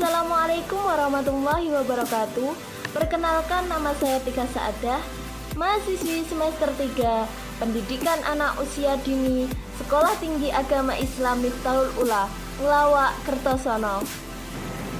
Assalamualaikum warahmatullahi wabarakatuh. Perkenalkan, nama saya Tika Saadah, mahasiswi semester 3 Pendidikan Anak Usia Dini Sekolah Tinggi Agama Islam Miftahul Ula, Ngelawak, Kertosono.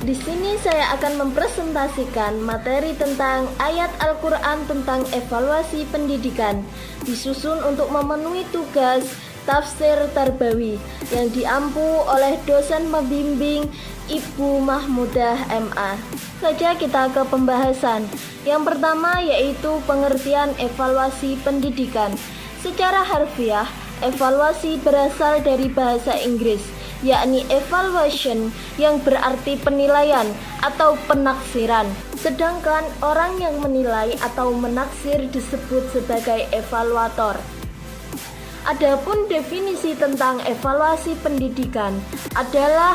Di sini saya akan mempresentasikan materi tentang ayat Al-Quran tentang evaluasi pendidikan, disusun untuk memenuhi tugas tafsir Tarbawi yang diampu oleh dosen pembimbing Ibu Mahmudah MA. Saja kita ke pembahasan. Yang pertama yaitu pengertian evaluasi pendidikan. Secara harfiah, evaluasi berasal dari bahasa Inggris, yakni evaluation, yang berarti penilaian atau penaksiran. Sedangkan orang yang menilai atau menaksir disebut sebagai evaluator. Adapun definisi tentang evaluasi pendidikan adalah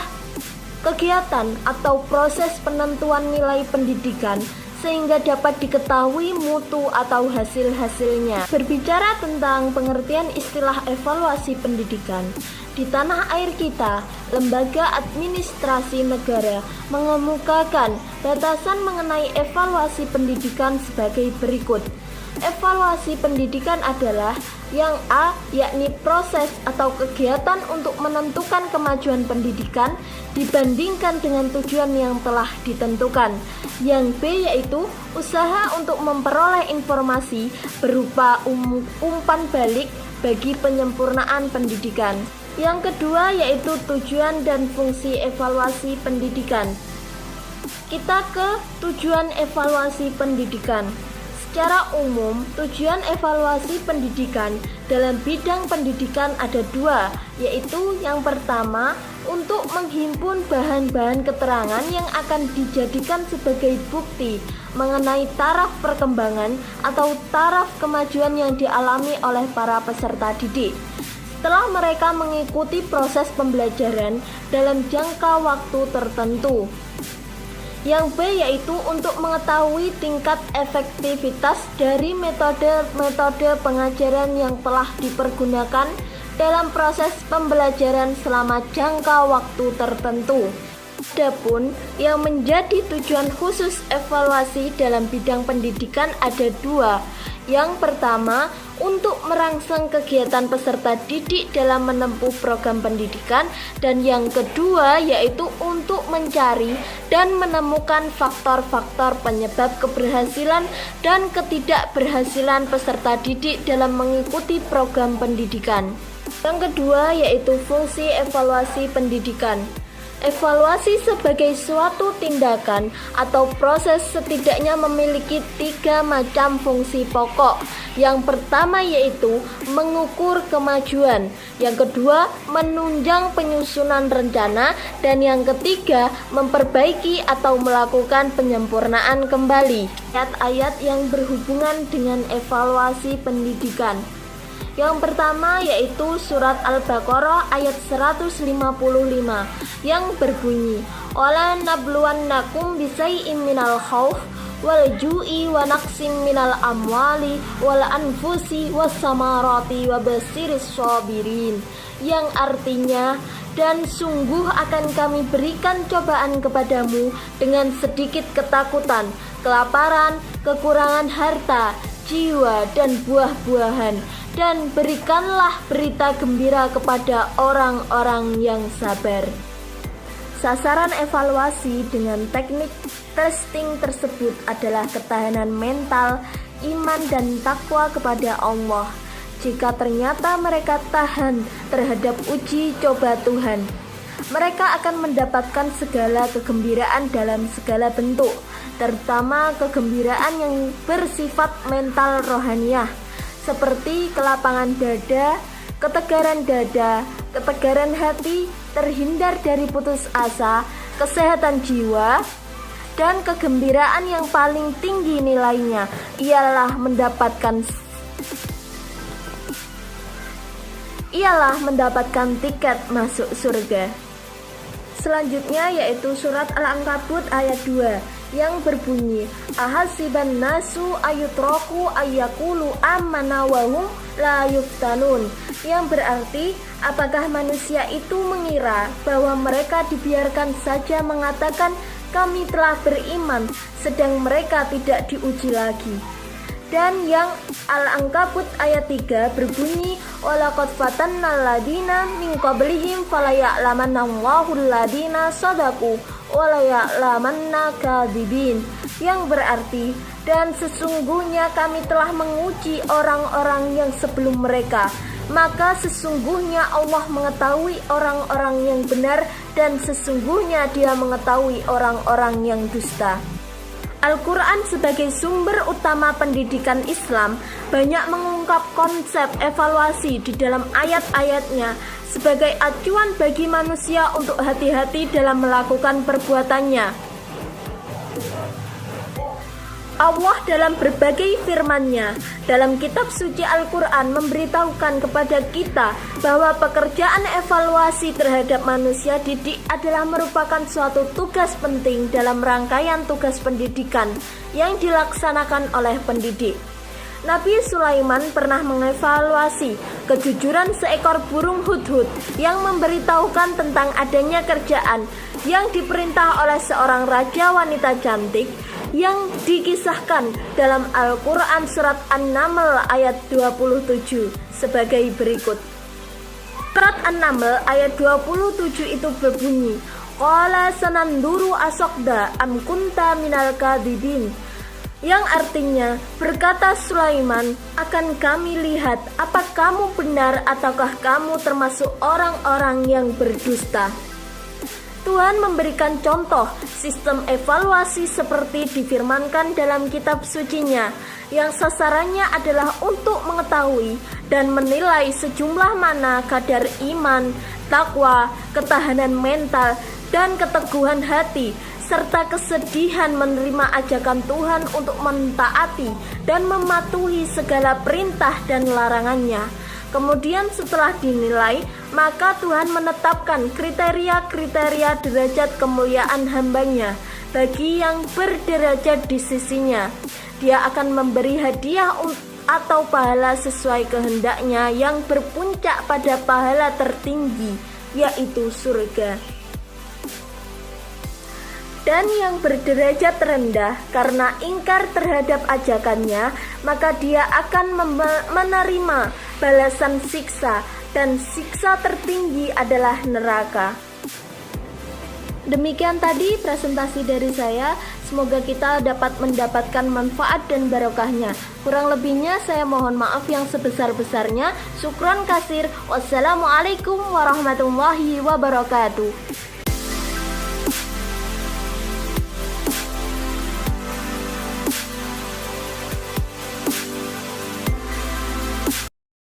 kegiatan atau proses penentuan nilai pendidikan sehingga dapat diketahui mutu atau hasil-hasilnya. Berbicara tentang pengertian istilah evaluasi pendidikan, di tanah air kita, lembaga administrasi negara mengemukakan batasan mengenai evaluasi pendidikan sebagai berikut. Evaluasi pendidikan adalah yang A, yakni proses atau kegiatan untuk menentukan kemajuan pendidikan dibandingkan dengan tujuan yang telah ditentukan. Yang B, yaitu usaha untuk memperoleh informasi berupa umpan balik bagi penyempurnaan pendidikan. Yang kedua yaitu tujuan dan fungsi evaluasi pendidikan. Kita ke tujuan evaluasi pendidikan. Secara umum, tujuan evaluasi pendidikan dalam bidang pendidikan ada dua, yaitu yang pertama, untuk menghimpun bahan-bahan keterangan yang akan dijadikan sebagai bukti mengenai taraf perkembangan atau taraf kemajuan yang dialami oleh para peserta didik setelah mereka mengikuti proses pembelajaran dalam jangka waktu tertentu. Yang B yaitu untuk mengetahui tingkat efektivitas dari metode-metode pengajaran yang telah dipergunakan dalam proses pembelajaran selama jangka waktu tertentu. Adapun yang menjadi tujuan khusus evaluasi dalam bidang pendidikan ada dua. Yang pertama, untuk merangsang kegiatan peserta didik dalam menempuh program pendidikan, dan yang kedua yaitu untuk mencari dan menemukan faktor-faktor penyebab keberhasilan dan ketidakberhasilan peserta didik dalam mengikuti program pendidikan. Yang kedua yaitu fungsi evaluasi pendidikan. Evaluasi sebagai suatu tindakan atau proses setidaknya memiliki tiga macam fungsi pokok. Yang pertama yaitu mengukur kemajuan, yang kedua menunjang penyusunan rencana, dan yang ketiga memperbaiki atau melakukan penyempurnaan kembali. Ayat-ayat yang berhubungan dengan evaluasi pendidikan. Yang pertama yaitu surat Al-Baqarah ayat 155 yang berbunyi, "Wala nabluwannakum bisay'in minal khauf wal ju'i wa naqsim minal amwali wal anfusi was samarati wa basiris sabirin," yang artinya, dan sungguh akan kami berikan cobaan kepadamu dengan sedikit ketakutan, kelaparan, kekurangan harta, jiwa, dan buah-buahan, dan berikanlah berita gembira kepada orang-orang yang sabar. Sasaran evaluasi dengan teknik testing tersebut adalah ketahanan mental, iman, dan takwa kepada Allah. Jika ternyata mereka tahan terhadap uji coba Tuhan, mereka akan mendapatkan segala kegembiraan dalam segala bentuk, terutama kegembiraan yang bersifat mental rohaniah, seperti kelapangan dada, ketegaran hati, terhindar dari putus asa, kesehatan jiwa, dan kegembiraan yang paling tinggi nilainya ialah mendapatkan tiket masuk surga. Selanjutnya yaitu surat Al-Ankabut ayat 2 yang berbunyi ahasiban nasu ayutroku ayyakulu amanna wa hum la yuftanun, yang berarti apakah manusia itu mengira bahwa mereka dibiarkan saja mengatakan kami telah beriman sedang mereka tidak diuji lagi. Dan yang Al-Ankabut ayat 3 berbunyi walaqad fatannal ladina min qablihim falaya'lamannallahu alladina shadaqu walaya'lamanna kadzibin, yang berarti dan sesungguhnya kami telah menguji orang-orang yang sebelum mereka, maka sesungguhnya Allah mengetahui orang-orang yang benar dan sesungguhnya Dia mengetahui orang-orang yang dusta. Al-Quran sebagai sumber utama pendidikan Islam banyak mengungkap konsep evaluasi di dalam ayat-ayatnya sebagai acuan bagi manusia untuk hati-hati dalam melakukan perbuatannya. Allah dalam berbagai firman-Nya dalam kitab suci Al-Quran memberitahukan kepada kita bahwa pekerjaan evaluasi terhadap manusia didik adalah merupakan suatu tugas penting dalam rangkaian tugas pendidikan yang dilaksanakan oleh pendidik. Nabi Sulaiman pernah mengevaluasi kejujuran seekor burung hudhud yang memberitahukan tentang adanya kerjaan yang diperintah oleh seorang raja wanita cantik yang dikisahkan dalam Al-Quran surat An-Naml ayat 27 sebagai berikut. Surat An-Naml ayat 27 itu berbunyi qala sananduru asokda am kunta minal kadibin, yang artinya berkata Sulaiman, akan kami lihat apa kamu benar ataukah kamu termasuk orang-orang yang berdusta. Tuhan memberikan contoh sistem evaluasi seperti difirmankan dalam kitab sucinya, yang sasarannya adalah untuk mengetahui dan menilai sejumlah mana kadar iman, takwa, ketahanan mental, dan keteguhan hati, serta kesedihan menerima ajakan Tuhan untuk mentaati dan mematuhi segala perintah dan larangannya. Kemudian setelah dinilai, maka Tuhan menetapkan kriteria-kriteria derajat kemuliaan hambanya bagi yang berderajat di sisinya. Dia akan memberi hadiah atau pahala sesuai kehendaknya yang berpuncak pada pahala tertinggi, yaitu surga. Dan yang berderajat rendah karena ingkar terhadap ajakannya, maka dia akan menerima balasan siksa, dan siksa tertinggi adalah neraka. Demikian tadi presentasi dari saya. Semoga kita dapat mendapatkan manfaat dan barokahnya. Kurang lebihnya saya mohon maaf yang sebesar-besarnya. Syukran kasir. Wassalamualaikum warahmatullahi wabarakatuh.